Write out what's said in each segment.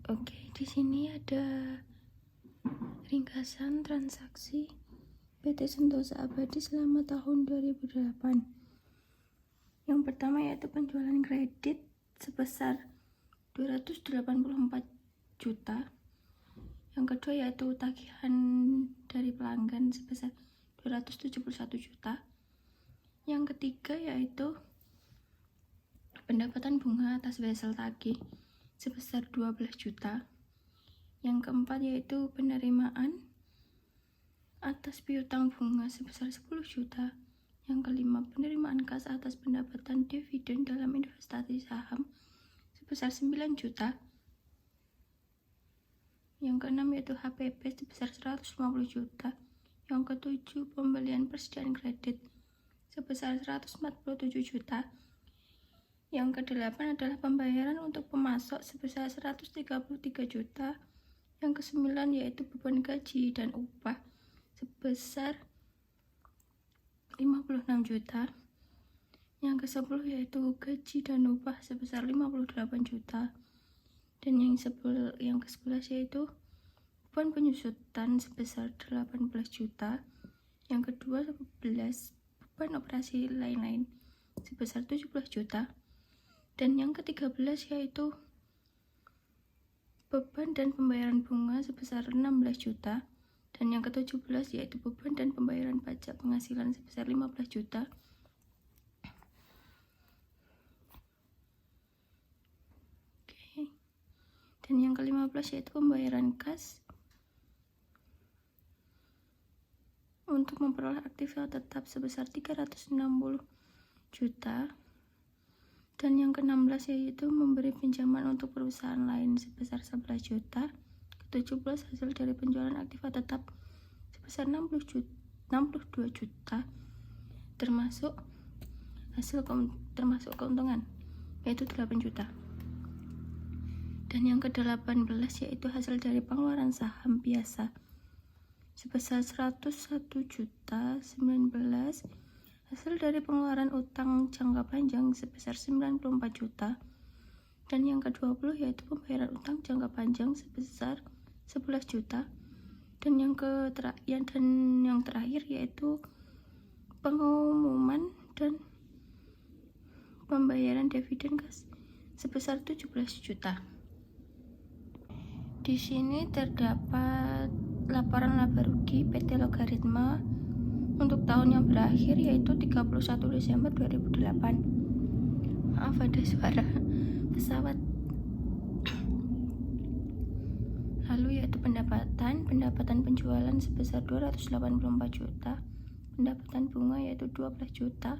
Oke, di sini ada ringkasan transaksi PT Sentosa Abadi selama tahun 2008. Yang pertama yaitu penjualan kredit sebesar 284 juta. Yang kedua yaitu tagihan dari pelanggan sebesar 271 juta. Yang ketiga yaitu pendapatan bunga atas wesel tagih sebesar 12 juta. Yang keempat yaitu penerimaan atas piutang bunga sebesar 10 juta. Yang kelima penerimaan kas atas pendapatan dividen dalam investasi saham sebesar 9 juta. Yang keenam yaitu HPP sebesar 150 juta. Yang ketujuh pembelian persediaan kredit sebesar 147 juta. Yang kedelapan adalah pembayaran untuk pemasok sebesar 133 juta. Yang kesembilan yaitu beban gaji dan upah sebesar 56 juta. Yang ke-10 yaitu gaji dan upah sebesar 58 juta. Dan yang ke-11 yaitu beban penyusutan sebesar 18 juta. Yang ke-12 beban operasi lain-lain sebesar 17 juta. Dan yang ke-13 yaitu beban dan pembayaran bunga sebesar 16 juta. Dan yang ke-17 yaitu beban dan pembayaran pajak penghasilan sebesar 15 juta. Oke. Dan yang ke-15 yaitu pembayaran kas untuk memperoleh aktivitas tetap sebesar 360 juta. Dan yang ke-16 yaitu memberi pinjaman untuk perusahaan lain sebesar 11 juta. Ke-17 hasil dari penjualan aktiva tetap sebesar 62 juta termasuk keuntungan yaitu 8 juta. Dan yang ke-18 yaitu hasil dari pengeluaran saham biasa sebesar 101 juta 19. Hasil dari pengeluaran utang jangka panjang sebesar 94 juta. Dan yang ke-20 yaitu pembayaran utang jangka panjang sebesar 11 juta. Dan yang terakhir yaitu pengumuman dan pembayaran dividen kas sebesar 17 juta. Di sini terdapat laporan laba rugi PT Logaritma untuk tahun yang berakhir yaitu 31 Desember 2008. Maaf ada suara pesawat. Lalu yaitu pendapatan penjualan sebesar 284 juta, pendapatan bunga yaitu 12 juta,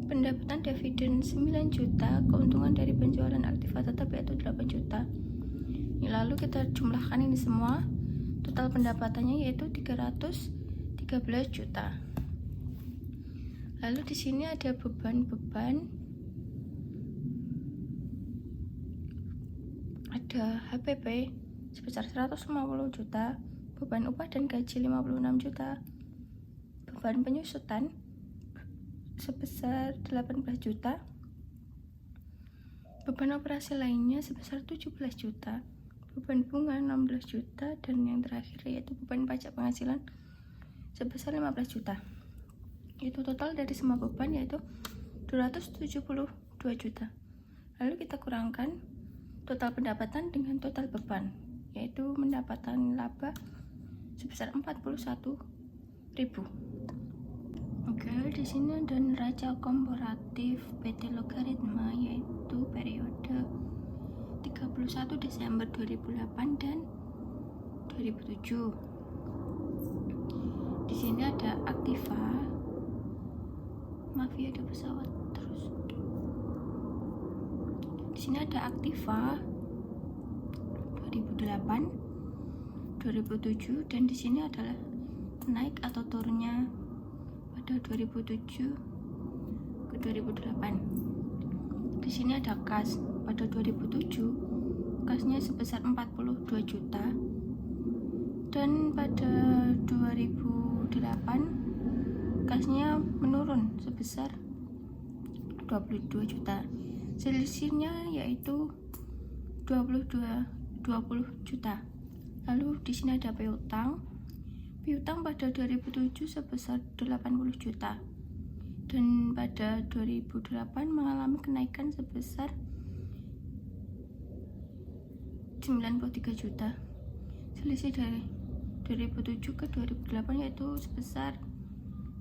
pendapatan dividen 9 juta, keuntungan dari penjualan aktiva tetap yaitu 8 juta. Lalu kita jumlahkan ini semua, total pendapatannya yaitu 313 juta. Lalu di sini ada beban-beban, ada HPP sebesar 150 juta, beban upah dan gaji 56 juta, beban penyusutan sebesar 18 juta, beban operasi lainnya sebesar 17 juta, beban bunga 16 juta, dan yang terakhir yaitu beban pajak penghasilan sebesar 15 juta. Itu total dari semua beban yaitu 272 juta. Lalu kita kurangkan total pendapatan dengan total beban, yaitu pendapatan laba sebesar 41.000. Oke, di sini ada neraca komparatif PT Logaritma yaitu periode 31 Desember 2008 dan 2007. Di sini ada aktiva. Maaf ya, ada pesawat terus. Di sini ada aktiva 2008, 2007, dan di sini adalah naik atau turunnya pada 2007 ke 2008. Di sini ada kas pada 2007, kasnya sebesar 42 juta. Dan pada 2008 kasnya menurun sebesar 22 juta. Selisihnya yaitu 20 juta. Lalu di sini ada piutang. Piutang pada 2007 sebesar 80 juta. Dan pada 2008 mengalami kenaikan sebesar 93 juta. Selisih dari 2007 ke 2008 yaitu sebesar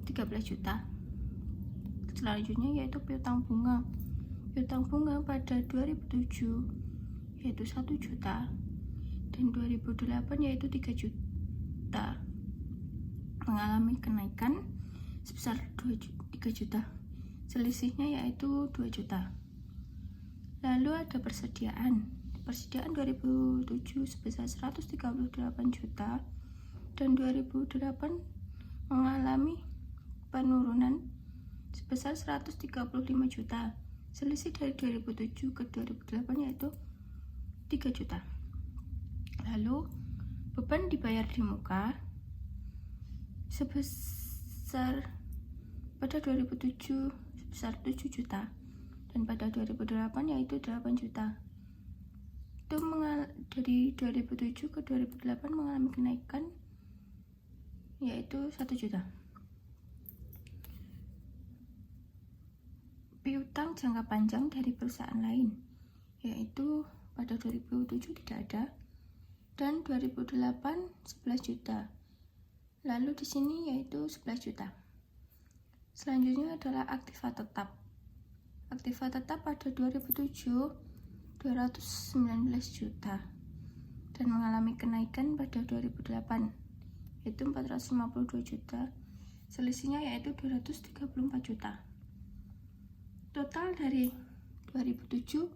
13 juta. Selanjutnya yaitu piutang bunga. Piutang bunga pada 2007 yaitu 1 juta dan 2008 yaitu 3 juta. Mengalami kenaikan sebesar 3 juta. Selisihnya yaitu 2 juta. Lalu ada persediaan. Persediaan 2007 sebesar 138 juta dan 2008 mengalami penurunan sebesar 135 juta. Selisih dari 2007 ke 2008 yaitu 3 juta. Lalu beban dibayar di muka sebesar pada 2007 sebesar 7 juta dan pada 2008 yaitu 8 juta. Itu dari 2007 ke 2008 mengalami kenaikan yaitu 1 juta. Piutang jangka panjang dari perusahaan lain yaitu pada 2007 tidak ada dan 2008 11 juta. Lalu di sini yaitu 11 juta. Selanjutnya adalah aktiva tetap. Aktiva tetap pada 2007 219 juta dan mengalami kenaikan pada 2008 yaitu 452 juta. Selisihnya yaitu 234 juta. Total dari 2007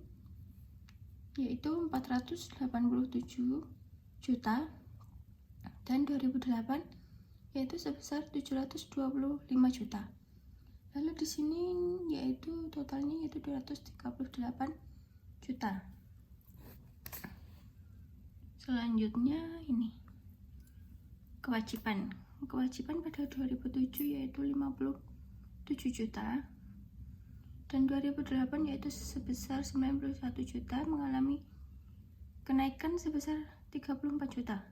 yaitu 487 juta dan 2008 yaitu sebesar 725 juta. Lalu di sini yaitu totalnya yaitu 238 juta. Selanjutnya ini kewajiban. Kewajiban pada 2007 yaitu 57 juta dan 2008 yaitu sebesar 91 juta mengalami kenaikan sebesar 34 juta.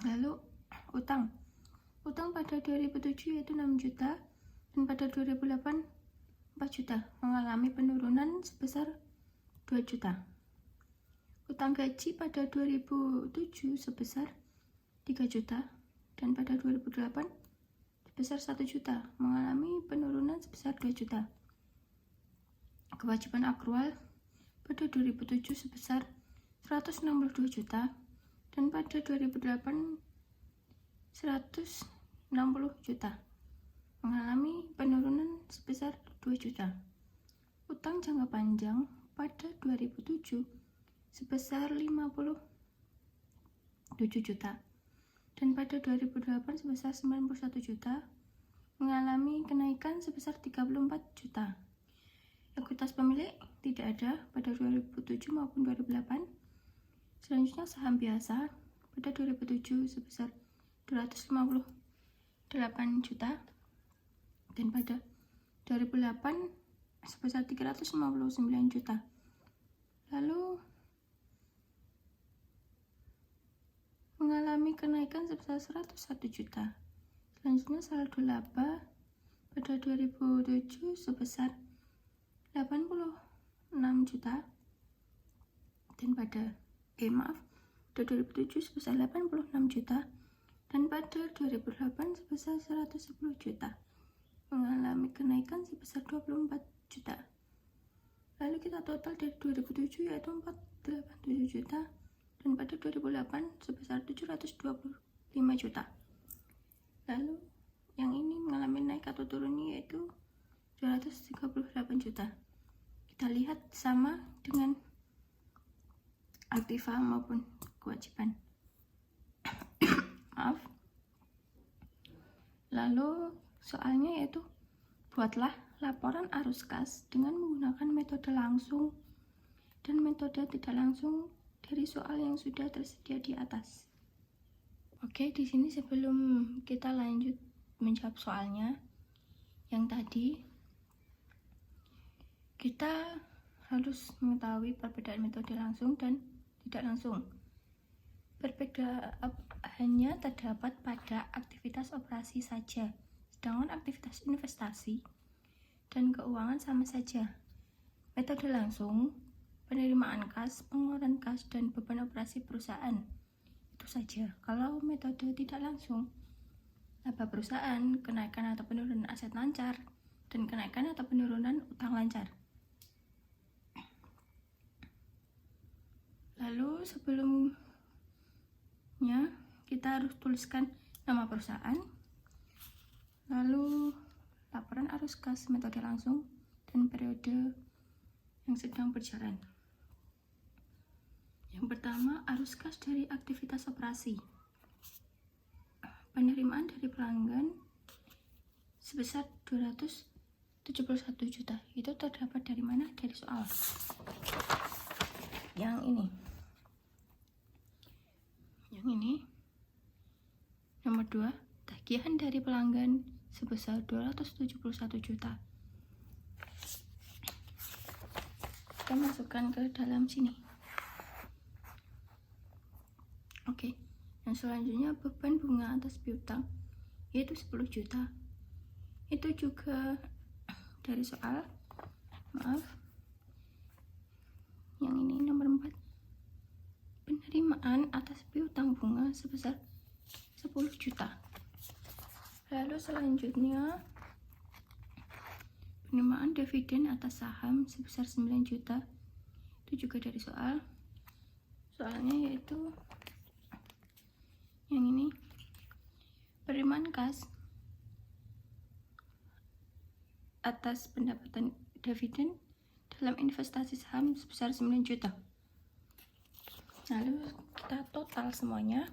Lalu utang pada 2007 yaitu 6 juta dan pada 2008 4 juta mengalami penurunan sebesar 2 juta. Utang gaji pada 2007 sebesar 3 juta dan pada 2008 sebesar 1 juta mengalami penurunan sebesar 2 juta. Kewajiban akrual pada 2007 sebesar 162 juta dan pada 2008 160 juta mengalami penurunan sebesar 2 juta. Utang jangka panjang pada 2007 sebesar 57 juta dan pada 2008 sebesar 91 juta mengalami kenaikan sebesar 34 juta. Ekuitas pemilik tidak ada pada 2007 maupun 2008. Selanjutnya saham biasa pada 2007 sebesar 258 juta dan pada 2008 sebesar 359 juta. Lalu mengalami kenaikan sebesar 101 juta. Selanjutnya saldo laba pada 2007 sebesar 86 juta dan pada pada 2007 sebesar 86 juta dan pada 2008 sebesar 110 juta mengalami kenaikan sebesar 24 juta. Lalu kita total dari 2007 yaitu 487 juta dan pada 2008 sebesar 725 juta. Lalu yang ini mengalami naik atau turunnya yaitu 238 juta. Kita lihat sama dengan aktiva maupun kewajiban. Maaf. Lalu soalnya yaitu buatlah laporan arus kas dengan menggunakan metode langsung dan metode tidak langsung dari soal yang sudah tersedia di atas. Oke, di sini sebelum kita lanjut menjawab soalnya yang tadi, kita harus mengetahui perbedaan metode langsung dan tidak langsung. Perbedaannya terdapat pada aktivitas operasi saja, sedangkan aktivitas investasi dan keuangan sama saja. Metode langsung, penerimaan kas, pengeluaran kas, dan beban operasi perusahaan. Itu saja. Kalau metode tidak langsung, laba perusahaan, kenaikan atau penurunan aset lancar, dan kenaikan atau penurunan utang lancar. Lalu sebelumnya kita harus tuliskan nama perusahaan, lalu laporan arus kas metode langsung, dan periode yang sedang berjalan. Yang pertama, arus kas dari aktivitas operasi. Penerimaan dari pelanggan sebesar 271 juta. Itu terdapat dari mana? Dari soal yang ini. Yang ini. Nomor 2, tagihan dari pelanggan sebesar 271 juta. Kita masukkan ke dalam sini. Oke. Yang selanjutnya, beban bunga atas piutang yaitu 10 juta. Itu juga dari soal. Maaf. Yang ini nomor 4. Penerimaan atas piutang bunga sebesar 10 juta. Lalu selanjutnya, penerimaan dividen atas saham sebesar 9 juta. Itu juga dari soal. Soalnya yaitu yang ini. Penerimaan kas atas pendapatan dividen dalam investasi saham sebesar 9 juta. Lalu kita total semuanya.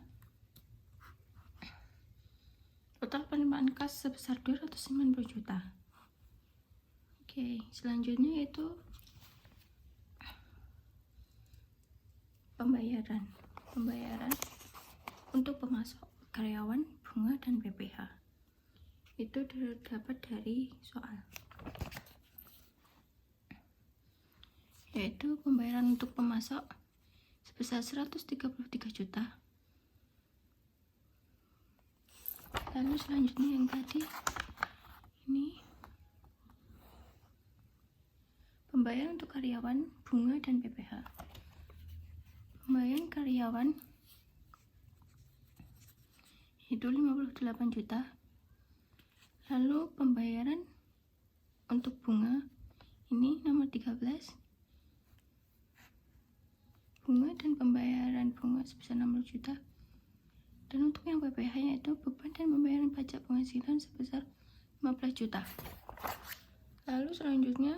Total penerimaan kas sebesar 290 juta. Oke, selanjutnya yaitu pembayaran untuk pemasok, karyawan, bunga, dan PPh. Itu terdapat dari soal, yaitu pembayaran untuk pemasok sebesar 133 juta. Lalu selanjutnya yang tadi ini, pembayaran untuk karyawan, bunga, dan PPh. Pembayaran karyawan itu 58 juta. Lalu pembayaran untuk bunga ini nomor 13, bunga dan pembayaran bunga sebesar 60 juta. Dan untuk yang PPh yaitu beban dan pembayaran pajak penghasilan sebesar 15 juta. Lalu selanjutnya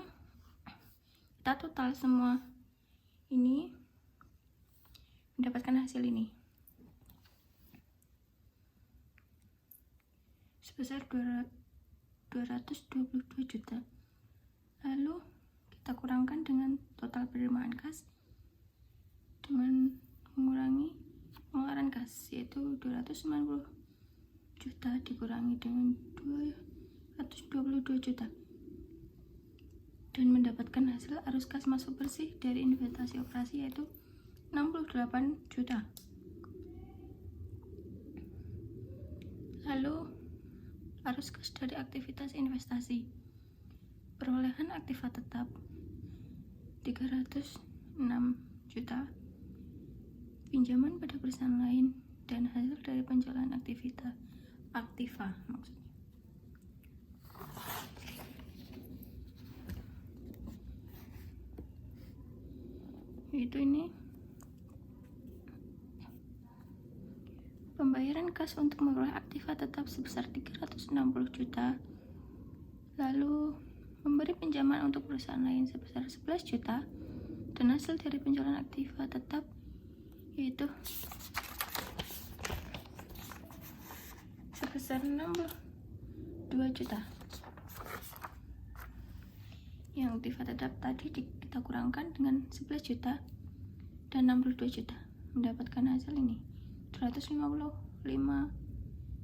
kita total semua ini mendapatkan hasil ini sebesar 222 juta. Lalu kita kurangkan dengan total penerimaan kas dengan mengurangi pengeluaran kas, yaitu 290 juta dikurangi dengan 222 juta, dan mendapatkan hasil arus kas masuk bersih dari investasi operasi yaitu 68 juta. Lalu arus kas dari aktivitas investasi. Perolehan aktiva tetap 306 juta. Pinjaman pada perusahaan lain dan hasil dari penjualan aktiva maksudnya. Itu ini pembayaran kas untuk memperoleh aktiva tetap sebesar 360 juta. Lalu memberi pinjaman untuk perusahaan lain sebesar 11 juta, dan hasil dari penjualan aktiva tetap yaitu sebesar 62 juta. Yang aktiva tetap tadi kita kurangkan dengan 11 juta dan 62 juta, mendapatkan hasil ini 255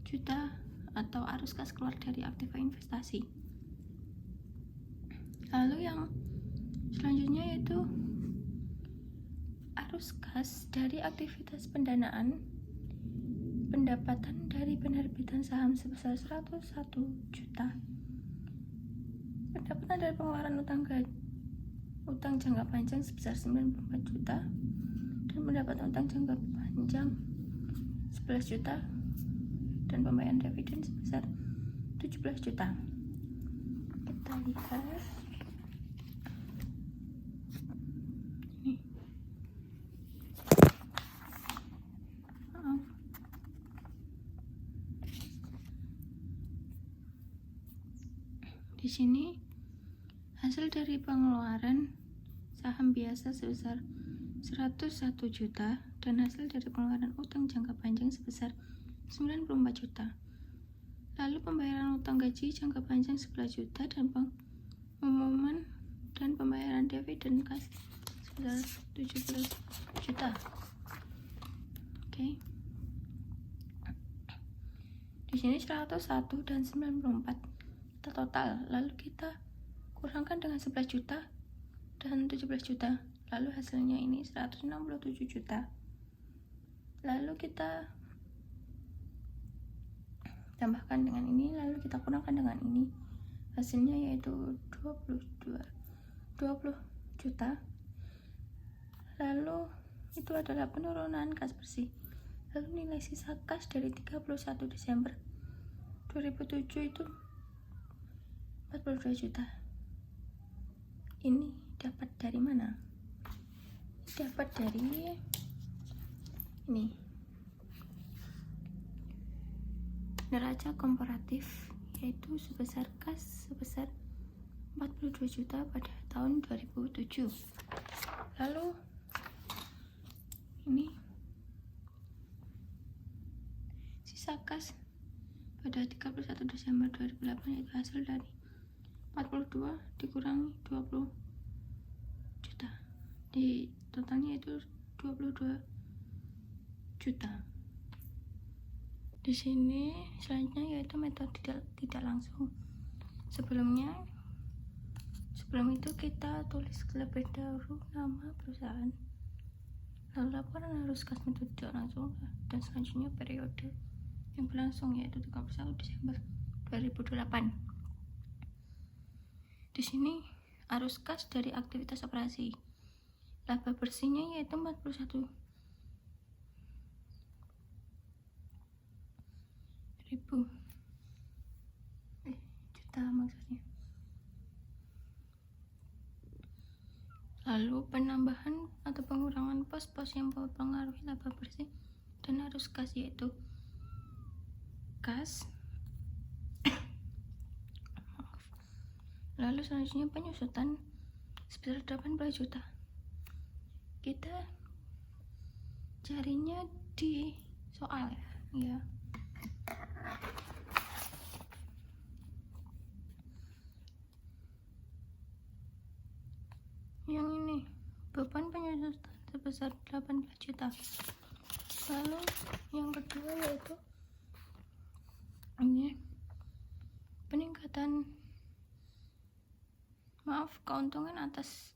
juta atau arus kas keluar dari aktiva investasi. Lalu yang Selanjutnya yaitu arus kas dari aktivitas pendanaan pendapatan dari penerbitan saham sebesar 101 juta, pendapatan dari pengeluaran utang jangka panjang sebesar 94 juta, dan pendapatan utang jangka panjang 11 juta, dan pembayaran dividen sebesar 17 juta. Kita lihat ini. Di sini hasil dari pengeluaran saham biasa sebesar 101 juta dan hasil dari pengeluaran utang jangka panjang sebesar 94 juta. Lalu pembayaran utang gaji jangka panjang 11 juta dan pengumuman dan pembayaran dividen kas sebesar 17 juta. Oke. Di sini 101 dan 94 kita total, lalu kita kurangkan dengan 11 juta dan 17 juta, lalu hasilnya ini 167 juta. Lalu kita tambahkan dengan ini, lalu kita kurangkan dengan ini, hasilnya yaitu 20 juta. Lalu itu adalah penurunan kas bersih. Lalu nilai sisa kas dari 31 Desember 2007 itu 42 juta. Ini dapat dari mana? Dapat dari ini, neraca komparatif, yaitu sebesar kas sebesar 42 juta pada tahun 2007. Lalu ini sisa kas pada 31 Desember 2008, yaitu hasil dari 42 dikurangi 20 juta, di totalnya itu 22 juta. Di sini selanjutnya yaitu metode tidak langsung. Sebelum itu kita tulis terlebih dahulu nama perusahaan, lalu laporan arus kas metode tidak langsung, dan selanjutnya periode yang berlangsung yaitu 31 Desember 2008. Di sini arus kas dari aktivitas operasi, laba bersihnya yaitu 41.000 juta maksudnya. Lalu penambahan atau pengurangan pos-pos yang mempengaruhi laba bersih dan arus kas yaitu kas. Lalu selanjutnya penyusutan sebesar 18 juta. Kita carinya di soal ya. Yang ini beban penyusutan sebesar 18 juta. Lalu yang kedua yaitu ini keuntungan atas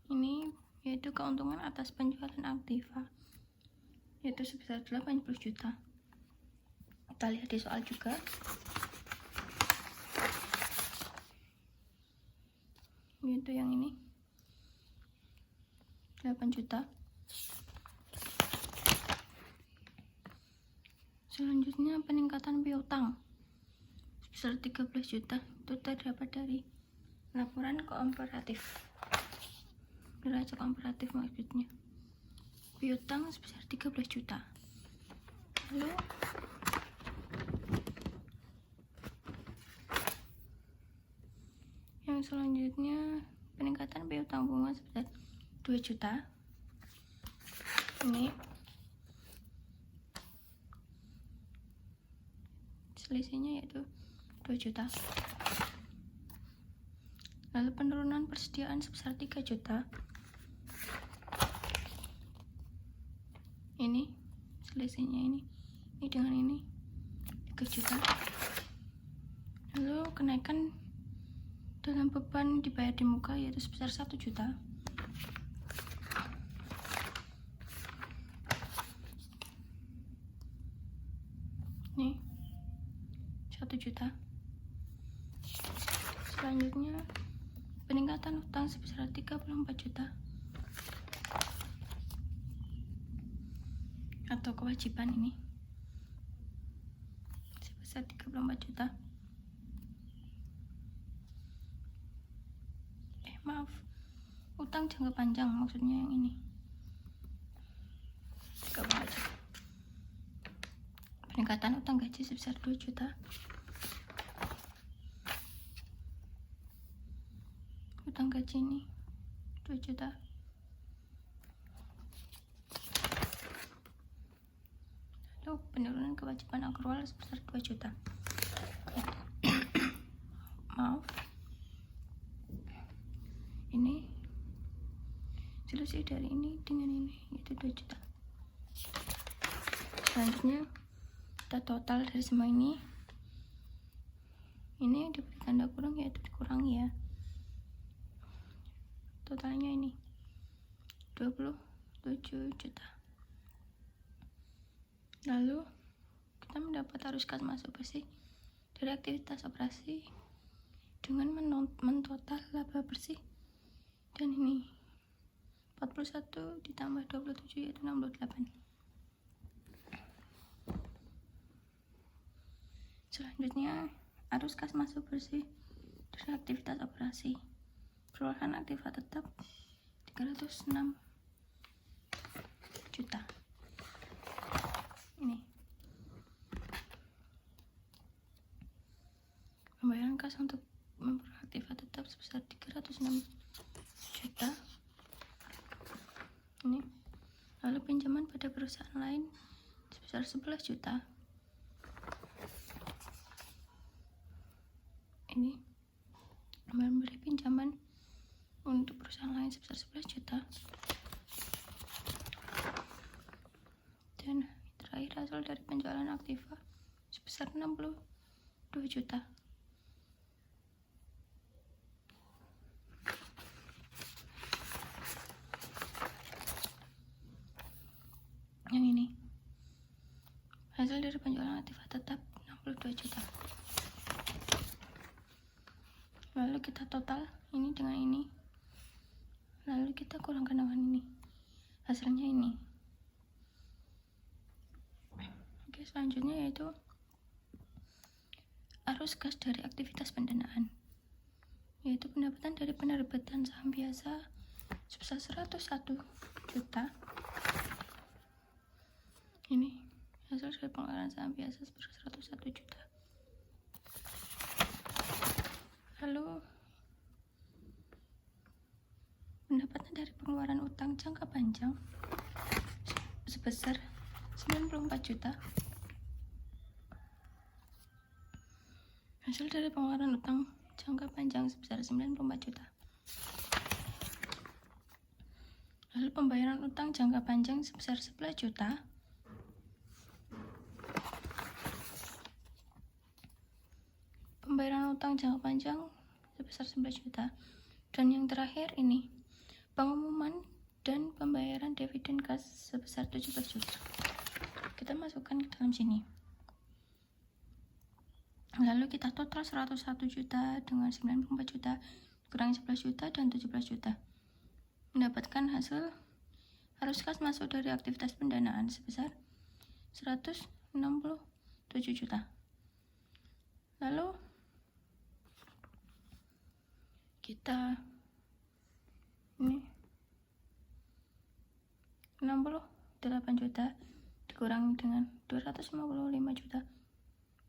ini yaitu keuntungan atas penjualan aktiva, yaitu sebesar 80 juta. Kita lihat di soal juga. Yaitu yang ini 8 juta. Selanjutnya peningkatan piutang sebesar 13 juta. Itu terdapat dari laporan komparatif, neraca komparatif maksudnya. Piutang sebesar 13 juta. Lalu yang selanjutnya peningkatan piutang bunga sebesar 2 juta. Ini selisihnya yaitu 2 juta. Lalu penurunan persediaan sebesar 3 juta. Ini selisihnya ini dengan ini 3 juta. Lalu kenaikan dalam beban dibayar di muka yaitu sebesar 1 juta. Nih 1 juta. Selanjutnya peningkatan utang sebesar 34 juta atau kewajiban ini sebesar 34 juta. Maaf, utang jangka panjang maksudnya yang ini 34 juta. Peningkatan utang gaji sebesar 2 juta. Utang gaji ini 2 juta. Lalu penurunan kewajiban akrual sebesar 2 juta. Maaf, ini selisih dari ini dengan ini yaitu 2 juta. Selanjutnya kita total dari semua ini diberi tanda kurang yaitu dikurangi ya. Totalnya ini 27 juta. Lalu kita mendapat arus kas masuk bersih dari aktivitas operasi dengan mentotal laba bersih, dan ini 41 ditambah 27 yaitu 68. Selanjutnya arus kas masuk bersih dari aktivitas operasi. Perolehan aktiva tetap 306 juta. Ini pembayaran kas untuk memperoleh aktiva tetap sebesar 306 juta. Ini lalu pinjaman pada perusahaan lain sebesar 11 juta. Ini memberi pinjaman untuk perusahaan lain sebesar 11 juta. Dan terakhir hasil dari penjualan aktiva sebesar 62 juta. Yang ini hasil dari penjualan aktiva tetap 62 juta. Lalu kita total ini dengan ini, lalu kita kurangkan dengan ini, hasilnya ini. Oke, selanjutnya yaitu arus kas dari aktivitas pendanaan, yaitu pendapatan dari penerbitan saham biasa sebesar 101 juta. Ini hasil dari pengeluaran saham biasa sebesar 101 juta. Lalu pendapatan dari pengeluaran utang jangka panjang sebesar 94 juta. Hasil dari pengeluaran utang jangka panjang sebesar 94 juta. Lalu pembayaran utang jangka panjang sebesar 11 juta. Pembayaran utang jangka panjang sebesar 11 juta. Dan yang terakhir ini pengumuman dan pembayaran dividen kas sebesar 17 juta. Kita masukkan ke dalam sini. Lalu kita total 101 juta dengan 94 juta kurangi 11 juta dan 17 juta. Mendapatkan hasil arus kas masuk dari aktivitas pendanaan sebesar 167 juta. Lalu kita ini 68 juta dikurangi dengan 255 juta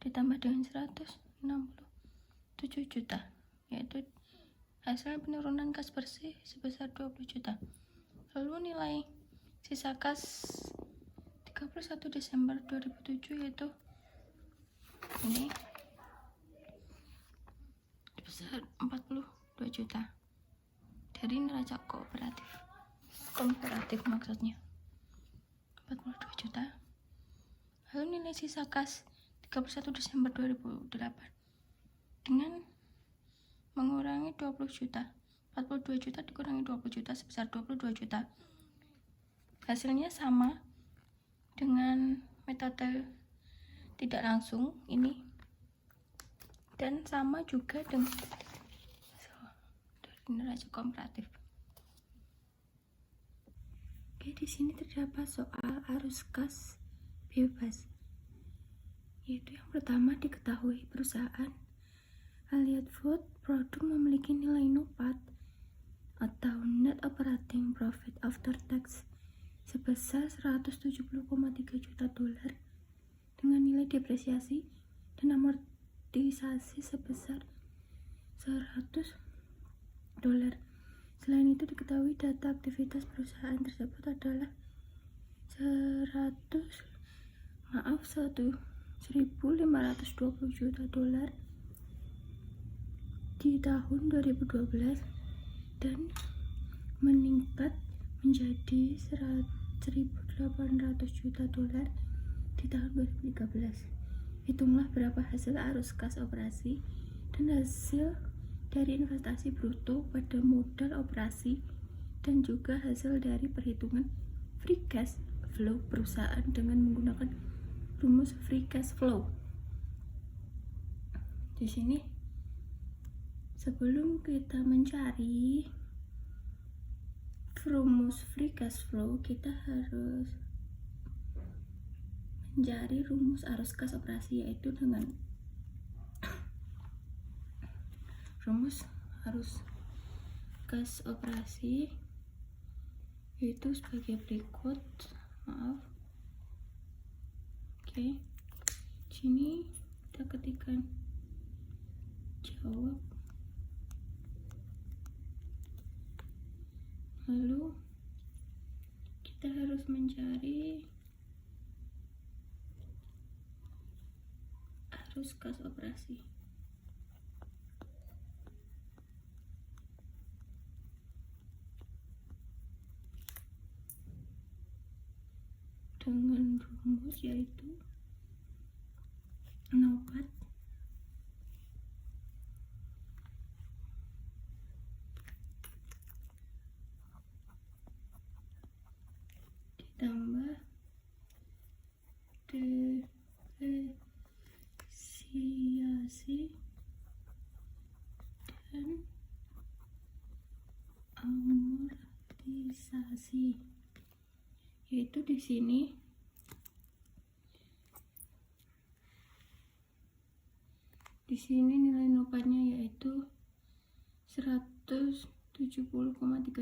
ditambah dengan 167 juta, yaitu hasil penurunan kas bersih sebesar 20 juta. Lalu nilai sisa kas 31 Desember 2007 yaitu ini sebesar 42 juta dari neraca kooperatif maksudnya. 42 juta. Lalu nilai sisa kas 31 Desember 2008 dengan mengurangi 20 juta. 42 juta dikurangi 20 juta sebesar 22 juta. Hasilnya sama dengan metode tidak langsung ini, dan sama juga dengan neraca komparatif. Oke, di sini terdapat soal arus kas bebas. Yaitu yang pertama, diketahui perusahaan Allied Food Product memiliki nilai NOPAT atau Net Operating Profit After Tax sebesar 170,3 juta dolar dengan nilai depresiasi dan amortisasi sebesar 100 dolar. Selain itu diketahui data aktivitas perusahaan tersebut adalah 1.520 juta dolar di tahun 2012 dan meningkat menjadi 1.800 juta dolar di tahun 2013. Hitunglah berapa hasil arus kas operasi dan hasil dari investasi bruto pada modal operasi dan juga hasil dari perhitungan free cash flow perusahaan dengan menggunakan rumus free cash flow. Di sini sebelum kita mencari rumus free cash flow, kita harus mencari rumus arus kas operasi, yaitu dengan rumus arus kas operasi yaitu sebagai berikut. Oke, sini kita ketikkan jawab, lalu kita harus mencari arus kas operasi. Dengan rumus yaitu NOPAT ditambah depresiasi dan amortisasi, yaitu di sini nilai NOPAT-nya yaitu 170,3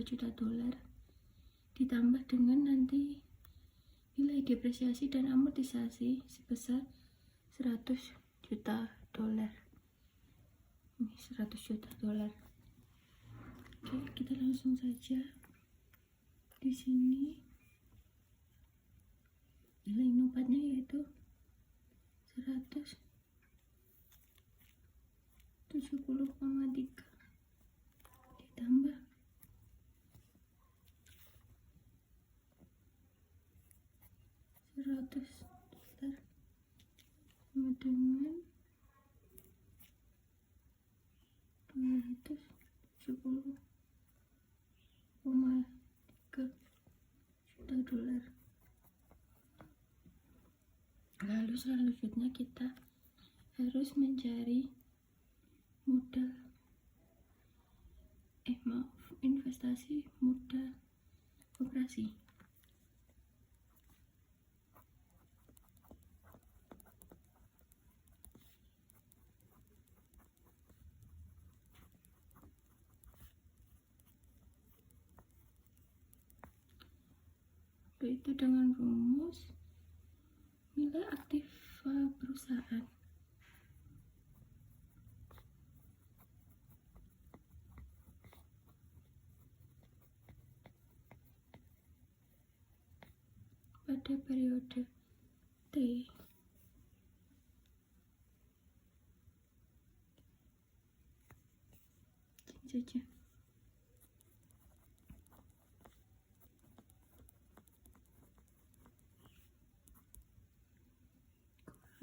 juta dolar ditambah dengan nanti nilai depresiasi dan amortisasi sebesar 100 juta dolar. Ini 100 juta dolar. Oke, kita langsung saja. Di sini nilai NOPAT-nya yaitu 170,3 ditambah 100 dolar sama dengan 270,3 juta dolar. Lalu selanjutnya kita harus mencari modal investasi modal operasi. Yaitu dengan rumus nilai aktiva perusahaan pada periode T saja.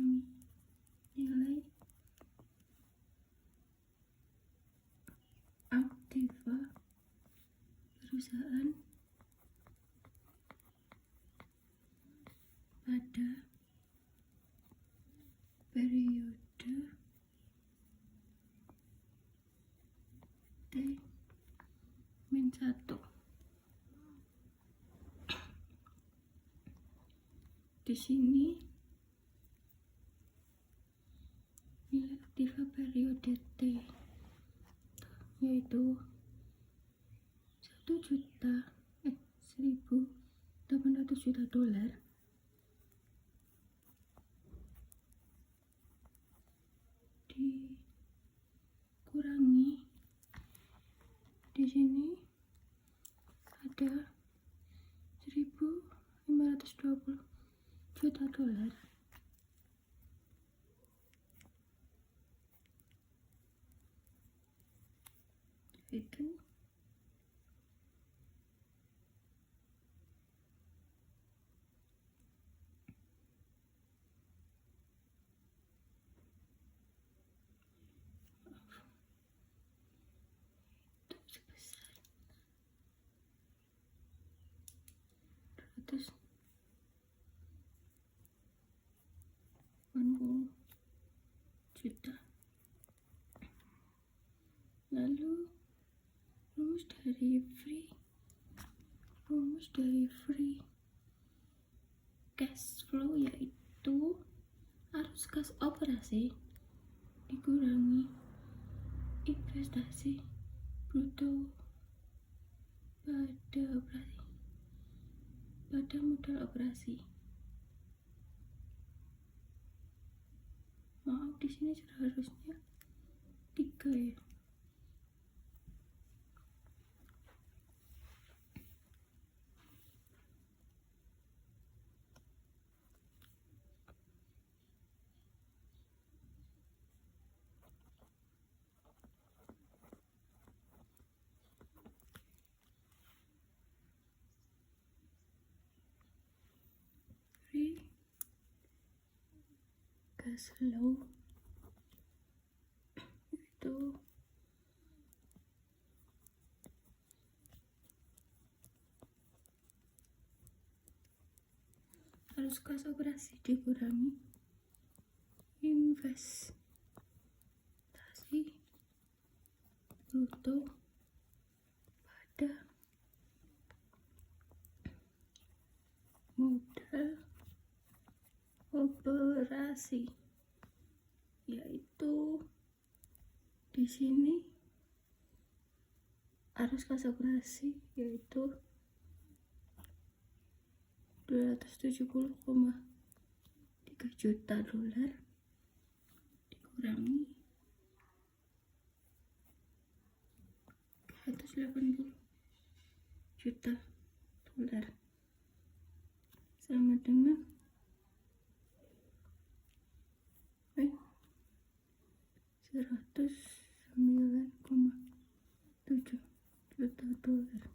dikurangi nilai aktiva perusahaan pada periode T-1. Di sini nilai aktiva periode T yaitu 1.800 juta dolar dikurangi, di sini ada 1.520 juta dolar itu sebesar 180 juta. Lalu rumus dari free cash flow yaitu arus kas operasi dikurangi investasi bruto pada modal operasi. Maaf, di sini seharusnya 3 ya. Free cash flow itu arus kas operasi dikurangi investasi bruto pada modal operasi, yaitu di sini arus kas operasi yaitu 270,3 juta dolar dikurangi 180 juta dolar sama dengan 109,7 juta dolar.